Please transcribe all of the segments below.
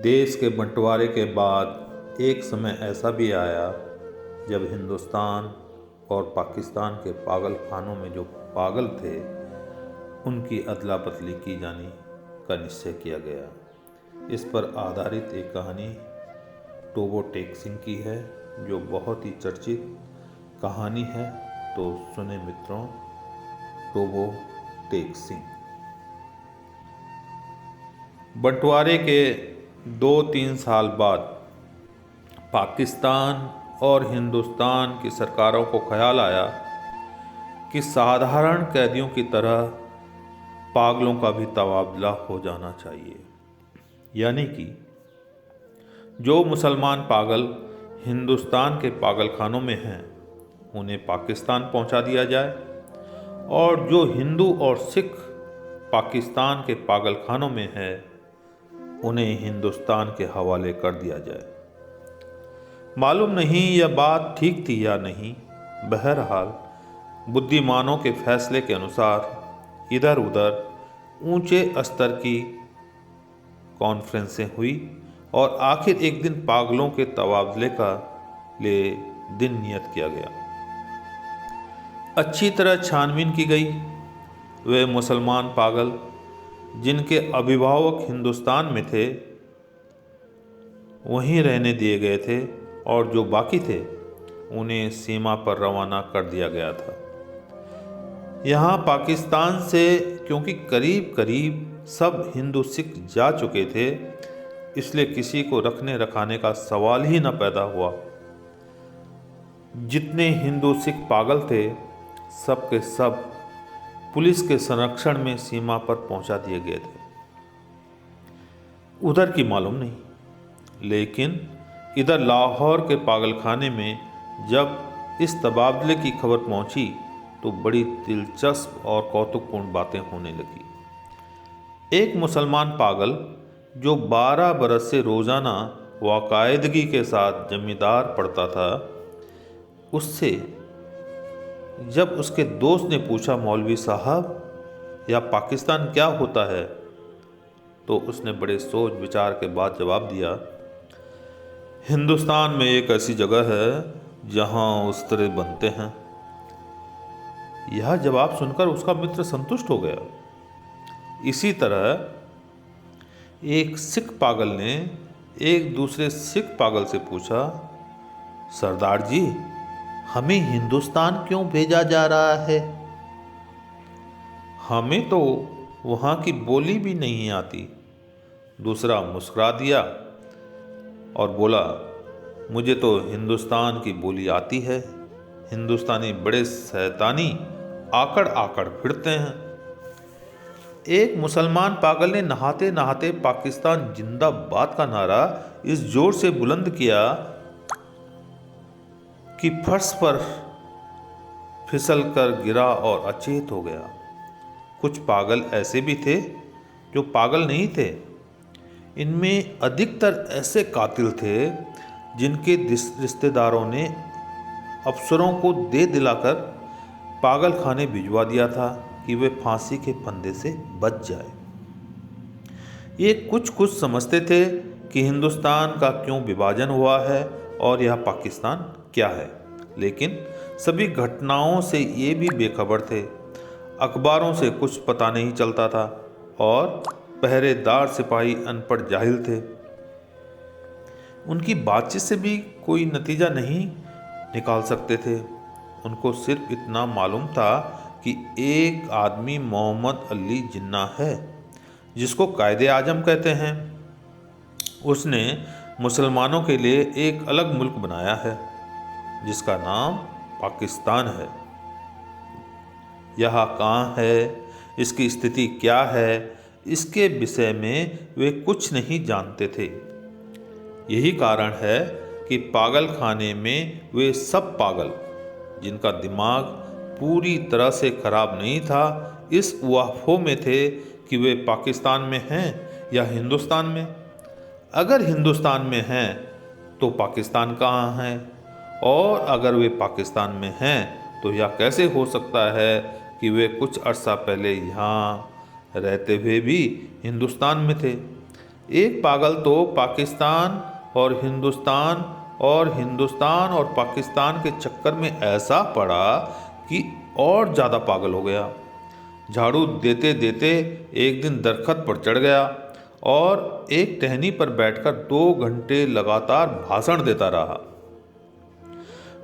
देश के बंटवारे के बाद एक समय ऐसा भी आया जब हिंदुस्तान और पाकिस्तान के पागल खानों में जो पागल थे उनकी अदला बदली की जाने का निश्चय किया गया। इस पर आधारित एक कहानी टोबो टेक सिंह की है जो बहुत ही चर्चित कहानी है। तो सुने मित्रों, टोबो टेक सिंह। बंटवारे के 2-3 साल बाद पाकिस्तान और हिंदुस्तान की सरकारों को ख्याल आया कि साधारण कैदियों की तरह पागलों का भी तबादला हो जाना चाहिए, यानी कि जो मुसलमान पागल हिंदुस्तान के पागल खानों में हैं उन्हें पाकिस्तान पहुंचा दिया जाए और जो हिंदू और सिख पाकिस्तान के पागल खानों में हैं उन्हें हिंदुस्तान के हवाले कर दिया जाए। मालूम नहीं यह बात ठीक थी या नहीं, बहरहाल बुद्धिमानों के फैसले के अनुसार इधर उधर ऊंचे स्तर की कॉन्फ्रेंसें हुई और आखिर एक दिन पागलों के तबादले का लिए दिन नियत किया गया। अच्छी तरह छानबीन की गई। वे मुसलमान पागल जिनके अभिभावक हिंदुस्तान में थे वहीं रहने दिए गए थे और जो बाकी थे उन्हें सीमा पर रवाना कर दिया गया था। यहाँ पाकिस्तान से क्योंकि करीब करीब सब हिंदू सिख जा चुके थे, इसलिए किसी को रखने रखाने का सवाल ही न पैदा हुआ। जितने हिंदू सिख पागल थे सब के सब पुलिस के संरक्षण में सीमा पर पहुंचा दिए गए थे। उधर की मालूम नहीं, लेकिन इधर लाहौर के पागलखाने में जब इस तबादले की खबर पहुंची तो बड़ी दिलचस्प और कौतुकपूर्ण बातें होने लगी। एक मुसलमान पागल जो 12 बरस से रोज़ाना बाकायदगी के साथ जमींदार पढ़ता था, उससे जब उसके दोस्त ने पूछा, मौलवी साहब यह पाकिस्तान क्या होता है, तो उसने बड़े सोच विचार के बाद जवाब दिया, हिंदुस्तान में एक ऐसी जगह है जहां उस्तरे बनते हैं। यह जवाब सुनकर उसका मित्र संतुष्ट हो गया। इसी तरह एक सिख पागल ने एक दूसरे सिख पागल से पूछा, सरदार जी हमें हिंदुस्तान क्यों भेजा जा रहा है? हमें तो वहाँ की बोली भी नहीं आती। दूसरा मुस्कुरा दिया और बोला, मुझे तो हिंदुस्तान की बोली आती है। हिंदुस्तानी बड़े शैतानी आकड़ आकड़ फिरते हैं। एक मुसलमान पागल ने नहाते नहाते पाकिस्तान जिंदाबाद का नारा इस जोर से बुलंद किया कि फर्श पर फिसल कर गिरा और अचेत हो गया। कुछ पागल ऐसे भी थे जो पागल नहीं थे। इनमें अधिकतर ऐसे कातिल थे जिनके रिश्तेदारों ने अफसरों को दे दिलाकर पागल खाने भिजवा दिया था कि वे फांसी के फंदे से बच जाए। ये कुछ समझते थे कि हिंदुस्तान का क्यों विभाजन हुआ है और यह पाकिस्तान क्या है, लेकिन सभी घटनाओं से ये भी बेखबर थे। अखबारों से कुछ पता नहीं चलता था और पहरेदार सिपाही अनपढ़ जाहिल थे। उनकी बातचीत से भी कोई नतीजा नहीं निकाल सकते थे। उनको सिर्फ इतना मालूम था कि एक आदमी मोहम्मद अली जिन्ना है जिसको कायदे आजम कहते हैं। उसने मुसलमानों के लिए एक अलग मुल्क बनाया है जिसका नाम पाकिस्तान है। यह कहाँ है, इसकी स्थिति क्या है, इसके विषय में वे कुछ नहीं जानते थे। यही कारण है कि पागल खाने में वे सब पागल जिनका दिमाग पूरी तरह से खराब नहीं था इस अफवाह में थे कि वे पाकिस्तान में हैं या हिंदुस्तान में। अगर हिंदुस्तान में हैं तो पाकिस्तान कहाँ है, और अगर वे पाकिस्तान में हैं तो यह कैसे हो सकता है कि वे कुछ अर्सा पहले यहाँ रहते हुए भी हिंदुस्तान में थे। एक पागल तो पाकिस्तान और हिंदुस्तान और पाकिस्तान के चक्कर में ऐसा पड़ा कि और ज़्यादा पागल हो गया। झाड़ू देते देते एक दिन दरख्त पर चढ़ गया और एक टहनी पर बैठकर 2 घंटे लगातार भाषण देता रहा,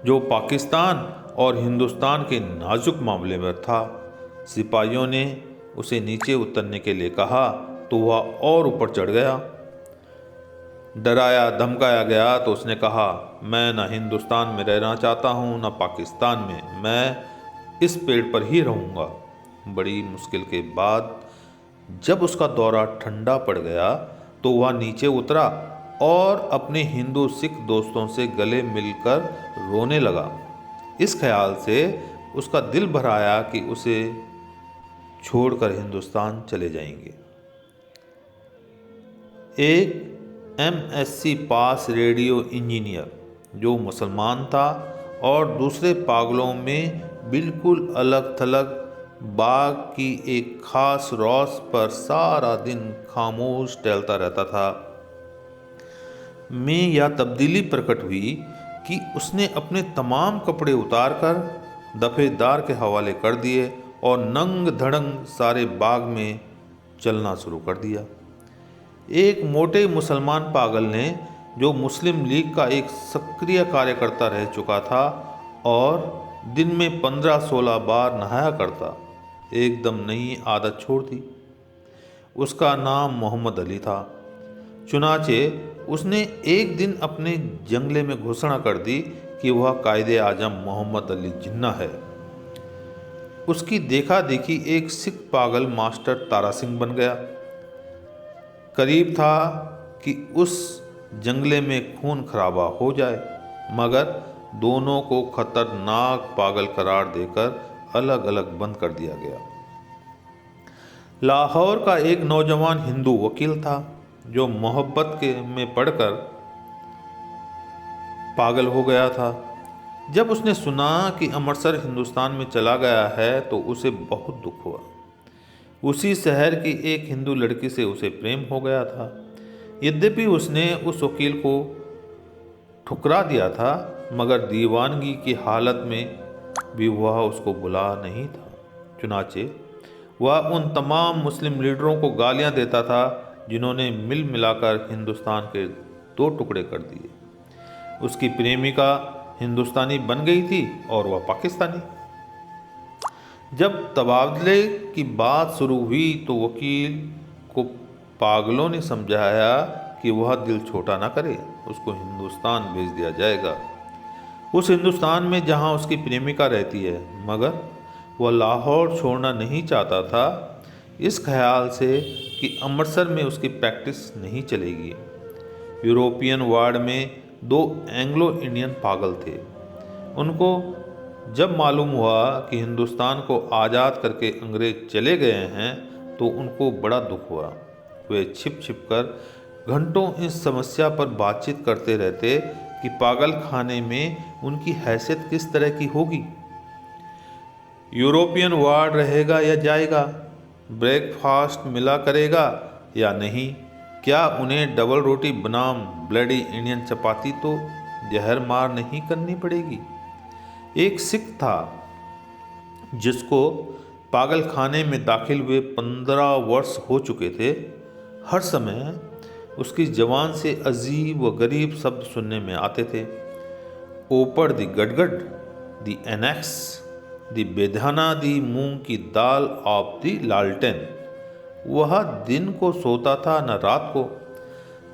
जो पाकिस्तान और हिंदुस्तान के नाजुक मामले में था। सिपाहियों ने उसे नीचे उतरने के लिए कहा तो वह और ऊपर चढ़ गया। डराया धमकाया गया तो उसने कहा, मैं न हिंदुस्तान में रहना चाहता हूँ न पाकिस्तान में, मैं इस पेड़ पर ही रहूँगा। बड़ी मुश्किल के बाद जब उसका दौरा ठंडा पड़ गया तो वह नीचे उतरा और अपने हिंदू सिख दोस्तों से गले मिलकर रोने लगा। इस ख्याल से उसका दिल भर आया कि उसे छोड़कर हिंदुस्तान चले जाएंगे। एक MSc पास रेडियो इंजीनियर जो मुसलमान था और दूसरे पागलों में बिल्कुल अलग थलग बाग की एक खास रॉस पर सारा दिन खामोश टहलता रहता था, में यह तब्दीली प्रकट हुई कि उसने अपने तमाम कपड़े उतारकर दफेदार के हवाले कर दिए और नंग धड़ंग सारे बाग में चलना शुरू कर दिया। एक मोटे मुसलमान पागल ने, जो मुस्लिम लीग का एक सक्रिय कार्यकर्ता रह चुका था और दिन में 15-16 बार नहाया करता, एकदम नई आदत छोड़ दी। उसका नाम मोहम्मद अली था। चुनाचे उसने एक दिन अपने जंगले में घोषणा कर दी कि वह कायदे आजम मोहम्मद अली जिन्ना है। उसकी देखा देखी एक सिख पागल मास्टर तारा सिंह बन गया। करीब था कि उस जंगले में खून खराबा हो जाए, मगर दोनों को खतरनाक पागल करार देकर अलग अलग बंद कर दिया गया। लाहौर का एक नौजवान हिंदू वकील था जो मोहब्बत में पड़कर पागल हो गया था। जब उसने सुना कि अमृतसर हिंदुस्तान में चला गया है तो उसे बहुत दुख हुआ। उसी शहर की एक हिंदू लड़की से उसे प्रेम हो गया था। यद्यपि उसने उस वकील को ठुकरा दिया था, मगर दीवानगी की हालत में भी वह उसको बुला नहीं था। चुनाचे वह उन तमाम मुस्लिम लीडरों को गालियां देता था जिन्होंने मिल मिलाकर हिंदुस्तान के 2 टुकड़े कर दिए। उसकी प्रेमिका हिंदुस्तानी बन गई थी और वह पाकिस्तानी। जब तबादले की बात शुरू हुई तो वकील को पागलों ने समझाया कि वह दिल छोटा ना करे, उसको हिंदुस्तान भेज दिया जाएगा, उस हिंदुस्तान में जहां उसकी प्रेमिका रहती है। मगर वह लाहौर छोड़ना नहीं चाहता था, इस ख्याल से कि अमृतसर में उसकी प्रैक्टिस नहीं चलेगी। यूरोपियन वार्ड में 2 एंग्लो इंडियन पागल थे। उनको जब मालूम हुआ कि हिंदुस्तान को आज़ाद करके अंग्रेज चले गए हैं तो उनको बड़ा दुख हुआ। वे छिप छिप कर घंटों इस समस्या पर बातचीत करते रहते कि पागल खाने में उनकी हैसियत किस तरह की होगी। यूरोपियन वार्ड रहेगा या जाएगा, ब्रेकफास्ट मिला करेगा या नहीं, क्या उन्हें डबल रोटी बनाम ब्लडी इंडियन चपाती तो जहर मार नहीं करनी पड़ेगी। एक सिख था जिसको पागल खाने में दाखिल हुए 15 वर्ष हो चुके थे। हर समय उसकी जबान से अजीब व गरीब शब्द सुनने में आते थे। ओपर दी गडगड, दी एनेक्स, दी बेधाना, दी मूंग की दाल ऑफ दी लालटेन। वह दिन को सोता था न रात को।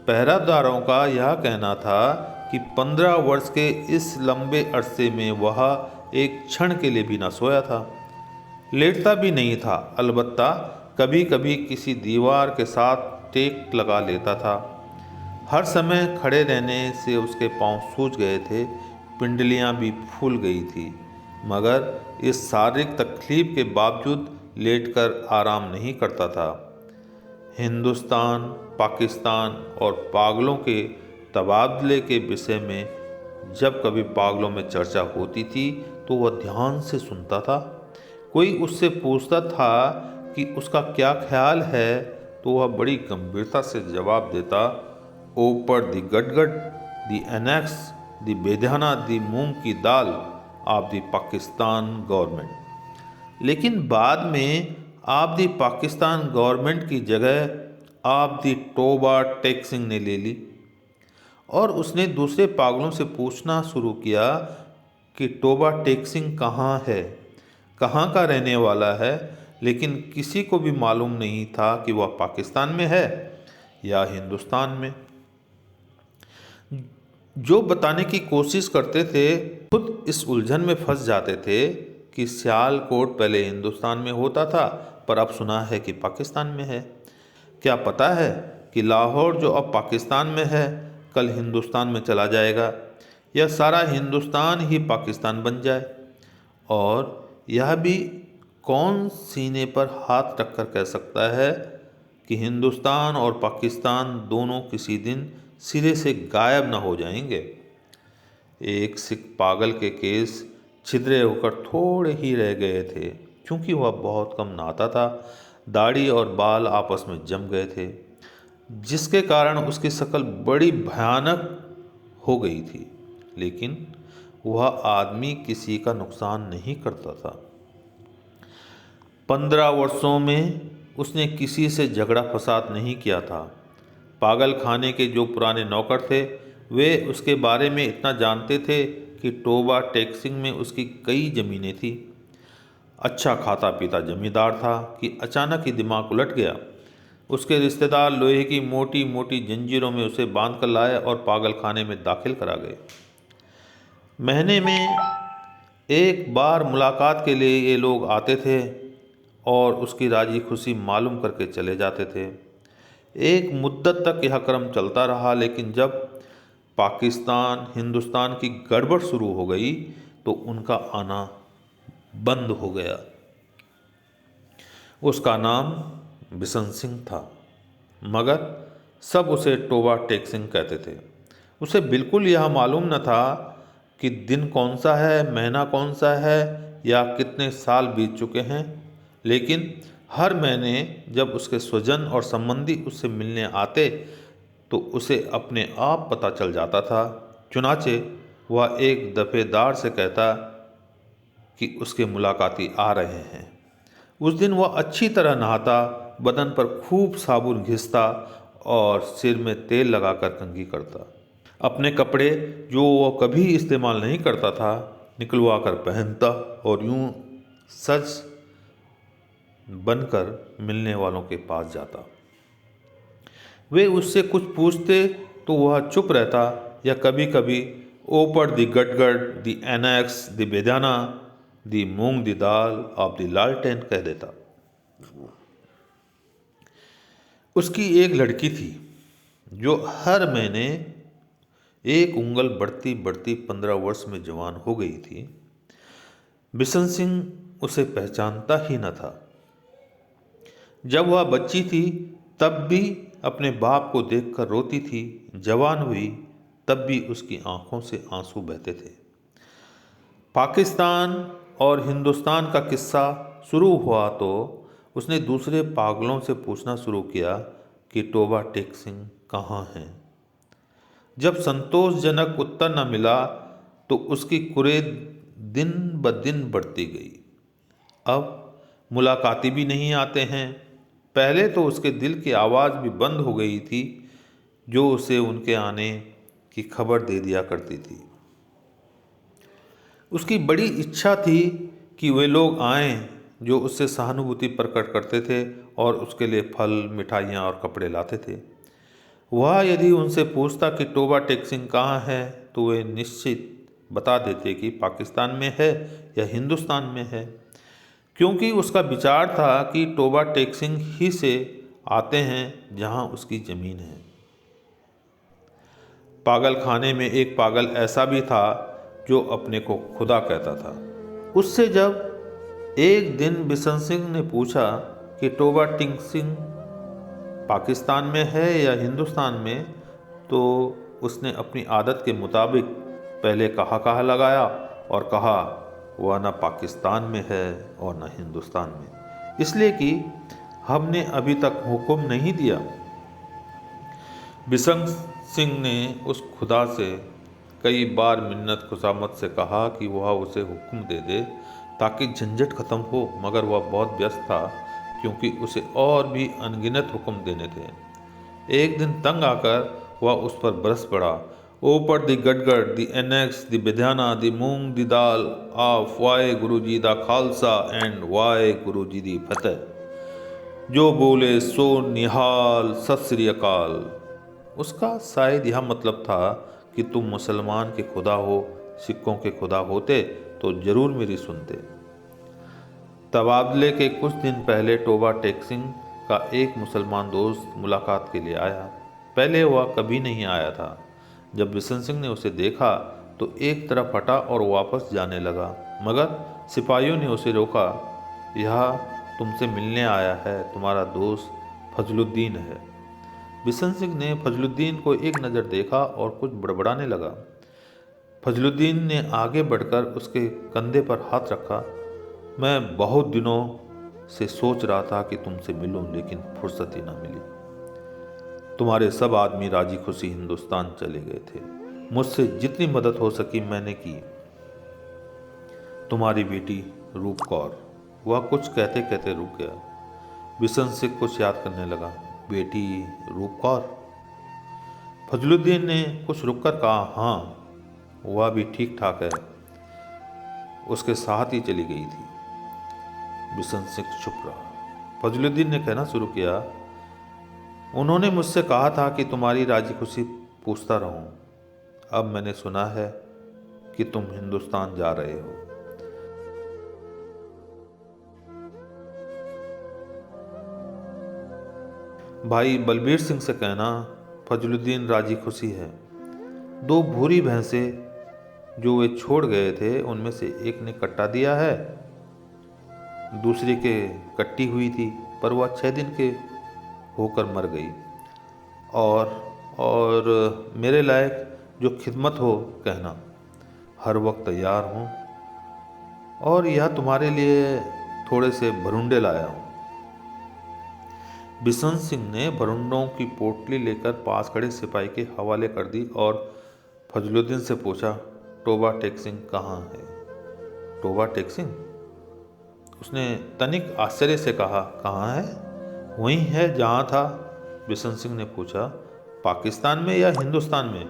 पहरादारों का यह कहना था कि 15 वर्ष के इस लंबे अरसे में वह एक क्षण के लिए भी न सोया था। लेटता भी नहीं था, अलबत्ता कभी कभी किसी दीवार के साथ टेक लगा लेता था। हर समय खड़े रहने से उसके पांव सूज गए थे, पिंडलियां भी फूल गई थी, मगर इस शारीरिक तकलीफ के बावजूद लेटकर आराम नहीं करता था। हिंदुस्तान, पाकिस्तान और पागलों के तबादले के विषय में जब कभी पागलों में चर्चा होती थी तो वह ध्यान से सुनता था। कोई उससे पूछता था कि उसका क्या ख्याल है तो वह बड़ी गंभीरता से जवाब देता, ऊपर दी गटगट, दी एनेक्स, दी बेदाना, दी मूंग की दाल ऑफ दी पाकिस्तान गवर्नमेंट। लेकिन बाद में आप दी पाकिस्तान गवर्नमेंट की जगह आप दी टोबा टेक सिंह ने ले ली और उसने दूसरे पागलों से पूछना शुरू किया कि टोबा टेक सिंह कहाँ है, कहाँ का रहने वाला है, लेकिन किसी को भी मालूम नहीं था कि वह पाकिस्तान में है या हिंदुस्तान में। जो बताने की कोशिश करते थे खुद इस उलझन में फंस जाते थे कि सियालकोट पहले हिंदुस्तान में होता था पर अब सुना है कि पाकिस्तान में है। क्या पता है कि लाहौर जो अब पाकिस्तान में है कल हिंदुस्तान में चला जाएगा या सारा हिंदुस्तान ही पाकिस्तान बन जाए। और यह भी कौन सीने पर हाथ रखकर कह सकता है कि हिंदुस्तान और पाकिस्तान दोनों किसी दिन सिरे से गायब न हो जाएंगे। एक सिख पागल के केस छिद्रे होकर थोड़े ही रह गए थे क्योंकि वह बहुत कम नहाता था, दाढ़ी और बाल आपस में जम गए थे, जिसके कारण उसकी शक्ल बड़ी भयानक हो गई थी। लेकिन वह आदमी किसी का नुकसान नहीं करता था। 15 वर्षों में उसने किसी से झगड़ा फसाद नहीं किया था। पागल खाने के जो पुराने नौकर थे वे उसके बारे में इतना जानते थे कि टोबा टेक सिंह में उसकी कई ज़मीनें थी। अच्छा खाता पीता जमींदार था कि अचानक ही दिमाग उलट गया। उसके रिश्तेदार लोहे की मोटी मोटी जंजीरों में उसे बांध कर लाए और पागल खाने में दाखिल करा गए। महीने में एक बार मुलाकात के लिए ये लोग आते थे और उसकी राजी खुशी मालूम करके चले जाते थे। एक मुद्दत तक यह क्रम चलता रहा, लेकिन जब पाकिस्तान हिंदुस्तान की गड़बड़ शुरू हो गई तो उनका आना बंद हो गया। उसका नाम बिशन सिंह था, मगर सब उसे टोबा टेक सिंह कहते थे। उसे बिल्कुल यह मालूम न था कि दिन कौन सा है, महीना कौन सा है या कितने साल बीत चुके हैं। लेकिन हर महीने जब उसके स्वजन और संबंधी उससे मिलने आते तो उसे अपने आप पता चल जाता था। चुनाचे वह एक दफेदार से कहता कि उसके मुलाकाती आ रहे हैं। उस दिन वह अच्छी तरह नहाता, बदन पर खूब साबुन घिसता और सिर में तेल लगाकर कंघी करता। अपने कपड़े जो वह कभी इस्तेमाल नहीं करता था निकलवा कर पहनता और यूं सज बनकर मिलने वालों के पास जाता। वे उससे कुछ पूछते तो वह चुप रहता या कभी कभी ऊपर दी गटगट, दी एनेक्स, दी बेदाना, दी मूंग दी दाल ऑफ दी लालटेन कह देता। उसकी एक लड़की थी जो हर महीने एक उंगल बढ़ती बढ़ती 15 वर्ष में जवान हो गई थी। बिशन सिंह उसे पहचानता ही न था। जब वह बच्ची थी तब भी अपने बाप को देखकर रोती थी, जवान हुई तब भी उसकी आंखों से आंसू बहते थे। पाकिस्तान और हिंदुस्तान का किस्सा शुरू हुआ तो उसने दूसरे पागलों से पूछना शुरू किया कि टोबा टेक सिंह कहाँ हैं। जब संतोषजनक उत्तर न मिला तो उसकी कुरेद दिन ब दिन बढ़ती गई। अब मुलाकाती भी नहीं आते हैं। पहले तो उसके दिल की आवाज़ भी बंद हो गई थी जो उसे उनके आने की खबर दे दिया करती थी। उसकी बड़ी इच्छा थी कि वे लोग आएं जो उससे सहानुभूति प्रकट करते थे और उसके लिए फल, मिठाइयाँ और कपड़े लाते थे। वह यदि उनसे पूछता कि टोबा टेक सिंह कहाँ है तो वे निश्चित बता देते कि पाकिस्तान में है या हिंदुस्तान में है, क्योंकि उसका विचार था कि टोबा टेक सिंह ही से आते हैं जहां उसकी ज़मीन है। पागल खाने में एक पागल ऐसा भी था जो अपने को खुदा कहता था। उससे जब एक दिन बिशन सिंह ने पूछा कि टोबा टेक सिंह पाकिस्तान में है या हिंदुस्तान में, तो उसने अपनी आदत के मुताबिक पहले कहा लगाया और कहा वह न पाकिस्तान में है और न हिंदुस्तान में। इसलिए कि हमने अभी तक हुक्म नहीं दिया। बिशन सिंह ने उस खुदा से कई बार मिन्नत खुशामत से कहा कि वह उसे हुक्म दे दे ताकि झंझट खत्म हो, मगर वह बहुत व्यस्त था क्योंकि उसे और भी अनगिनत हुक्म देने थे। एक दिन तंग आकर वह उस पर बरस पड़ा। ऊपर दी गड़गड़, दी एनेक्स, दी बिधाना, दी मूंग दी दाल ऑफ वाहे गुरु जी दा खालसा एंड वाहे गुरु जी दी फतेह। जो बोले सो निहाल सत श्री अकाल। उसका शायद यह मतलब था कि तुम मुसलमान के खुदा हो, सिखों के खुदा होते तो जरूर मेरी सुनते। तबादले के कुछ दिन पहले टोबा टेक सिंह का एक मुसलमान दोस्त मुलाकात के लिए आया। पहले वह कभी नहीं आया था। जब बिशन सिंह ने उसे देखा तो एक तरफ हटा और वापस जाने लगा, मगर सिपाहियों ने उसे रोका। यह तुमसे मिलने आया है, तुम्हारा दोस्त फजलुद्दीन है। बिशन सिंह ने फजलुद्दीन को एक नज़र देखा और कुछ बड़बड़ाने लगा। फजलुद्दीन ने आगे बढ़कर उसके कंधे पर हाथ रखा। मैं बहुत दिनों से सोच रहा था कि तुमसे मिलूं, लेकिन फुर्सत ही ना मिली। तुम्हारे सब आदमी राजी खुशी हिंदुस्तान चले गए थे। मुझसे जितनी मदद हो सकी मैंने की। तुम्हारी बेटी रूप कौर। वह कुछ कहते कहते रुक गया। बिशन सिंह कुछ याद करने लगा। बेटी रूप कौर? फजलुद्दीन ने कुछ रुककर कहा, हाँ, वह भी ठीक ठाक है, उसके साथ ही चली गई थी। बिशन सिंह चुप रहा। फजलुद्दीन ने कहना शुरू किया, उन्होंने मुझसे कहा था कि तुम्हारी राजी खुशी पूछता रहूं। अब मैंने सुना है कि तुम हिंदुस्तान जा रहे हो। भाई बलबीर सिंह से कहना फजलुद्दीन राजी खुशी है। 2 भूरी भैंसें जो वे छोड़ गए थे उनमें से एक ने कट्टा दिया है, दूसरी के कट्टी हुई थी, पर वह 6 दिन के होकर मर गई। और मेरे लायक जो खिदमत हो कहना, हर वक्त तैयार हूँ। और यह तुम्हारे लिए थोड़े से भरुंडे लाया हूँ। बिशन सिंह ने भरुंडों की पोटली लेकर पास खड़े सिपाही के हवाले कर दी और फजलुद्दीन से पूछा, टोबा टेक सिंह कहाँ है? टोबा टेक सिंह? उसने तनिक आश्चर्य से कहा, कहाँ है? वहीं है जहाँ था। बिशन सिंह ने पूछा, पाकिस्तान में या हिंदुस्तान में?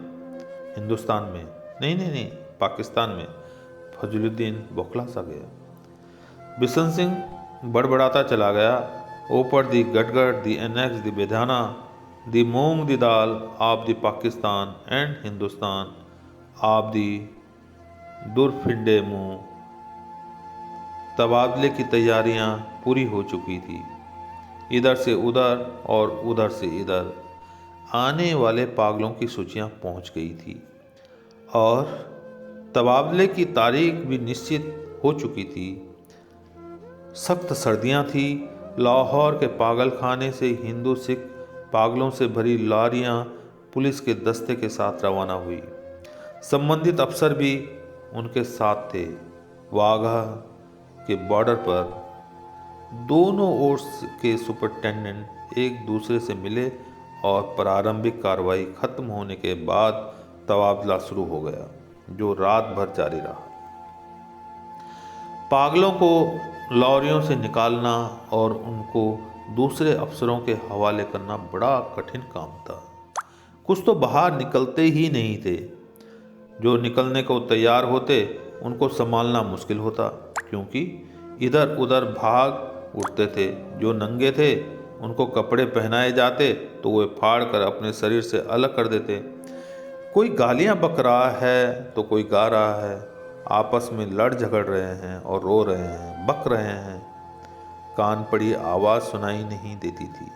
हिंदुस्तान में। नहीं नहीं नहीं, पाकिस्तान में। फजलुद्दीन बौखला सा गया। बिशन सिंह बड़बड़ाता चला गया, ऊपर दी गड़गड़, दी एनेक्स, दी बेधाना, दी मूंग दी दाल आप दी पाकिस्तान एंड हिंदुस्तान आप दी दुरफिंडे मुंह। तबादले की तैयारियां पूरी हो चुकी थी। इधर से उधर और उधर से इधर आने वाले पागलों की सूचियां पहुंच गई थी और तबादले की तारीख भी निश्चित हो चुकी थी। सख्त सर्दियां थी। लाहौर के पागल खाने से हिंदू सिख पागलों से भरी लारियां पुलिस के दस्ते के साथ रवाना हुई। संबंधित अफसर भी उनके साथ थे। वाघा के बॉर्डर पर दोनों ओर के सुपरिटेंडेंट एक दूसरे से मिले और प्रारंभिक कार्रवाई खत्म होने के बाद तबादला शुरू हो गया, जो रात भर जारी रहा। पागलों को लॉरियों से निकालना और उनको दूसरे अफसरों के हवाले करना बड़ा कठिन काम था। कुछ तो बाहर निकलते ही नहीं थे। जो निकलने को तैयार होते उनको संभालना मुश्किल होता, क्योंकि इधर उधर भाग उठते थे। जो नंगे थे उनको कपड़े पहनाए जाते तो वे फाड़ कर अपने शरीर से अलग कर देते। कोई गालियां बक रहा है तो कोई गा रहा है, आपस में लड़ झगड़ रहे हैं और रो रहे हैं, बक रहे हैं। कान पड़ी आवाज़ सुनाई नहीं देती थी।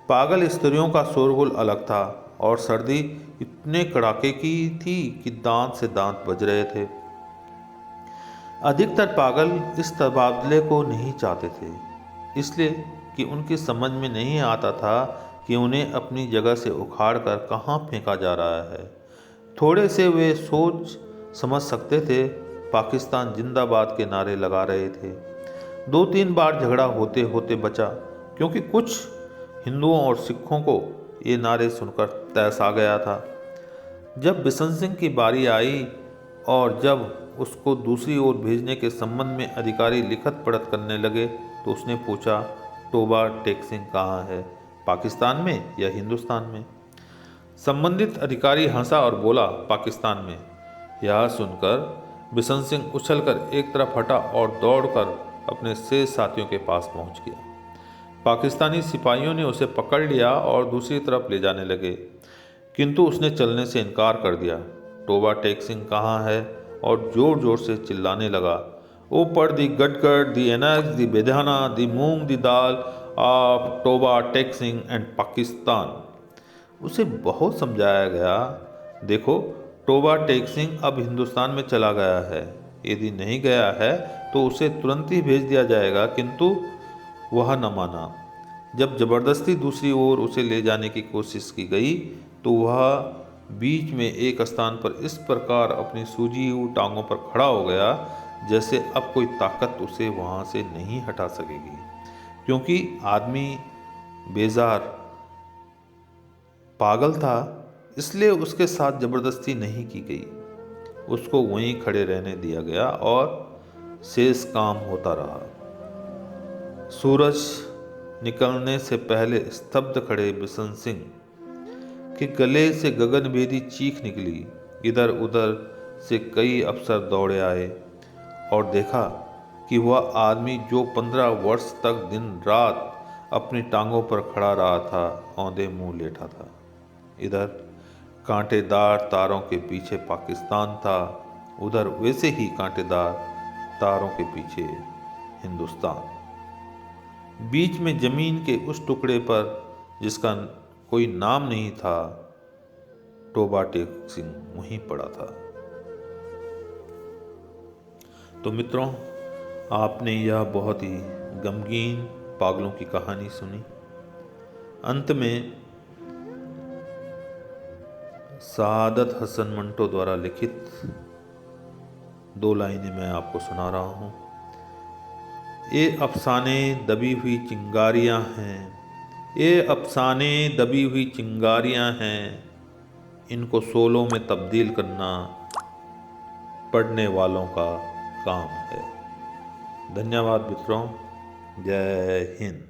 पागल स्त्रियों का शोरगुल अलग था और सर्दी इतने कड़ाके की थी कि दांत से दांत बज रहे थे। अधिकतर पागल इस तबादले को नहीं चाहते थे, इसलिए कि उनकी समझ में नहीं आता था कि उन्हें अपनी जगह से उखाड़ कर कहाँ फेंका जा रहा है। थोड़े से वे सोच समझ सकते थे, पाकिस्तान जिंदाबाद के नारे लगा रहे थे। 2-3 बार झगड़ा होते होते बचा, क्योंकि कुछ हिंदुओं और सिखों को ये नारे सुनकर तैस आ गया था। जब बिशन सिंह की बारी आई और जब उसको दूसरी ओर भेजने के संबंध में अधिकारी लिखत पढ़त करने लगे, तो उसने पूछा, टोबा टेक सिंह कहाँ है, पाकिस्तान में या हिंदुस्तान में? संबंधित अधिकारी हंसा और बोला, पाकिस्तान में। यह सुनकर बिशन सिंह उछलकर एक तरफ हटा और दौड़कर अपने शेष साथियों के पास पहुंच गया। पाकिस्तानी सिपाहियों ने उसे पकड़ लिया और दूसरी तरफ ले जाने लगे, किंतु उसने चलने से इनकार कर दिया। टोबा टेक सिंह कहाँ है? और जोर जोर से चिल्लाने लगा, ऊपर दी गटगट दी एनक्स दी बेदाना दी मूंग दी दाल ऑफ टोबा टेक सिंह एंड पाकिस्तान। उसे बहुत समझाया गया, देखो टोबा टेक सिंह अब हिंदुस्तान में चला गया है, यदि नहीं गया है तो उसे तुरंत ही भेज दिया जाएगा, किंतु वह न माना। जब जबरदस्ती दूसरी ओर उसे ले जाने की कोशिश की गई तो वह बीच में एक स्थान पर इस प्रकार अपनी सूजी हुई टांगों पर खड़ा हो गया जैसे अब कोई ताकत उसे वहां से नहीं हटा सकेगी, क्योंकि आदमी बेजार पागल था, इसलिए उसके साथ जबरदस्ती नहीं की गई। उसको वहीं खड़े रहने दिया गया और शेष काम होता रहा। सूरज निकलने से पहले स्तब्ध खड़े बिशन सिंह के गले से गगनभेदी चीख निकली। इधर उधर से कई अफसर दौड़े आए और देखा कि वह आदमी जो 15 वर्ष तक दिन रात अपनी टांगों पर खड़ा रहा था, औंधे मुंह लेटा था। इधर कांटेदार तारों के पीछे पाकिस्तान था, उधर वैसे ही कांटेदार तारों के पीछे हिंदुस्तान। बीच में जमीन के उस टुकड़े पर जिसका कोई नाम नहीं था, टोबा टेक सिंह वहीं पड़ा था। तो मित्रों, आपने यह बहुत ही गमगीन पागलों की कहानी सुनी। अंत में सआदत हसन मंटो द्वारा लिखित 2 लाइनें मैं आपको सुना रहा हूँ। ये अफसाने दबी हुई चिंगारियाँ हैं, ये अफसाने दबी हुई चिंगारियाँ हैं, इनको शोलों में तब्दील करना पढ़ने वालों का काम है। धन्यवाद मित्रों, जय हिंद।